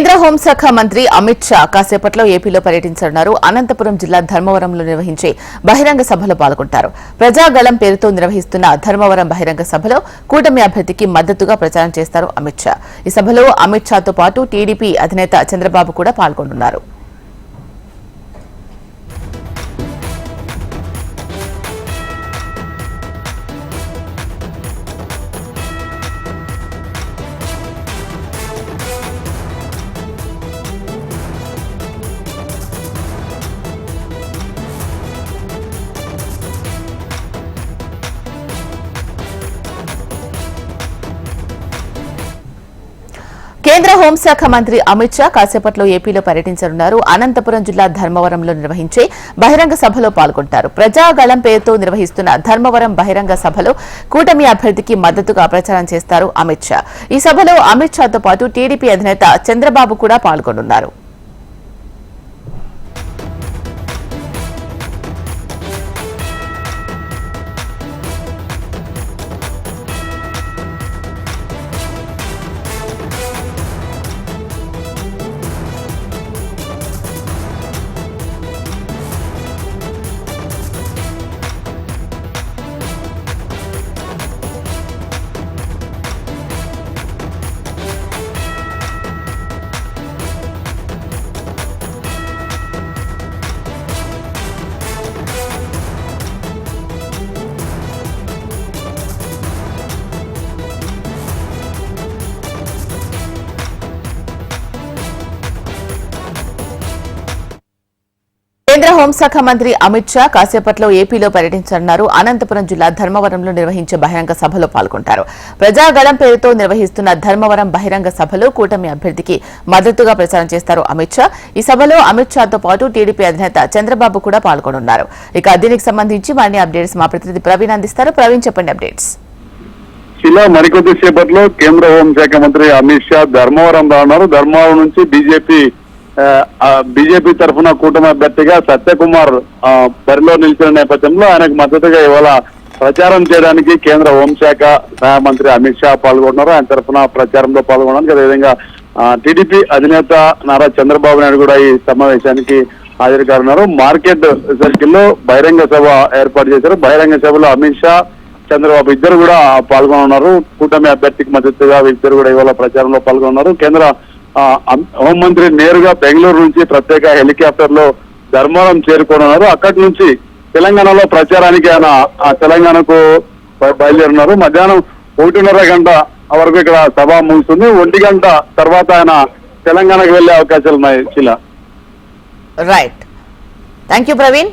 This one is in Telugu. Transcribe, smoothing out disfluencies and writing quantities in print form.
కేంద్ర హోంశాఖ మంత్రి అమిత్ షా కాసేపట్లో ఏపీలో పర్యటించనున్నారు. అనంతపురం జిల్లా ధర్మవరంలో నిర్వహించే బహిరంగ సభలో పాల్గొంటారు. ప్రజాగళం పేరుతో నిర్వహిస్తున్న ధర్మవరం బహిరంగ సభలో కూటమి అభ్యర్థికి మద్దతుగా ప్రచారం చేస్తారు అమిత్ షా. ఈ సభలో అమిత్ షాతో పాటు టీడీపీ అధినేత చంద్రబాబు కూడా పాల్గొనున్నారు. కేంద్ర హోంశాఖ మంత్రి అమిత్ షా కాసేపట్లో ఏపీలో పర్యటించనున్నారు. అనంతపురం జిల్లా ధర్మవరంలో నిర్వహించే బహిరంగ సభలో పాల్గొంటారు. ప్రజాగళం పేరుతో నిర్వహిస్తున్న ధర్మవరం బహిరంగ సభలో కూటమి అభ్యర్థికి మద్దతుగా ప్రచారం చేస్తారు అమిత్ షా. ఈ సభలో అమిత్ షాతో పాటు టీడీపీ అధినేత చంద్రబాబు కూడా పాల్గొనున్నారు. కేంద్ర హోంశాఖ మంత్రి అమిత్ షా కాసేపట్లో ఏపీలో పర్యటించనున్నారు. అనంతపురం జిల్లా ధర్మవరంలో నిర్వహించే బహిరంగ సభలో పాల్గొంటారు. ప్రజాగళం పేరుతో నిర్వహిస్తున్న ధర్మవరం బహిరంగ సభలో కూటమి అభ్యర్థికి మద్దతుగా ప్రచారం చేస్తారు అమిత్ షా. ఈ సభలో అమిత్ షాతో పాటు టీడీపీ అధినేత చంద్రబాబు కూడా పాల్గొనున్నారు. ఇక దీనికి సంబంధించి మరిన్ని అప్డేట్స్ మా ప్రతినిధి ప్రవీణ్ అందిస్తారు. ప్రవీణ్, చెప్పండి అప్డేట్స్. ఇలా మరికొద్దిసేపట్లో కేంద్ర హోంశాఖ మంత్రి అమిత్ షా ధర్మవరం రానున్నారు. ధర్మవరం నుంచి బీజేపీ తరఫున కూటమి అభ్యర్థిగా సత్యకుమార్ బరిలో నిలిచిన నేపథ్యంలో ఆయనకు మద్దతుగా ఇవాళ ప్రచారం చేయడానికి కేంద్ర హోంశాఖ సహాయ మంత్రి అమిత్ షా పాల్గొన్నారు. ఆయన తరఫున ప్రచారంలో పాల్గొనడానికి అదేవిధంగా టీడీపీ అధినేత నారా చంద్రబాబు నాయుడు కూడా ఈ సమావేశానికి హాజరు కానున్నారు. మార్కెట్ సర్కిల్ లో బహిరంగ సభ ఏర్పాటు చేశారు. బహిరంగ సభలో అమిత్ షా, చంద్రబాబు ఇద్దరు కూడా పాల్గొనున్నారు. కూటమి అభ్యర్థికి మద్దతుగా ఇద్దరు కూడా ఇవాళ ప్రచారంలో పాల్గొన్నారు. కేంద్ర హోంమంత్రి నేరుగా బెంగళూరు నుంచి ప్రత్యేక హెలికాప్టర్ లో ధర్మవరం చేరుకోనున్నారు. అక్కడి నుంచి తెలంగాణలో ప్రచారానికి ఆయన తెలంగాణకు బయలుదేరున్నారు. మధ్యాహ్నం 1:30 గంట వరకు ఇక్కడ సభ ముగుస్తుంది. 1 గంట తర్వాత ఆయన తెలంగాణకు వెళ్లే అవకాశాలు ఉన్నాయి. శిలా. Right, thank you Praveen.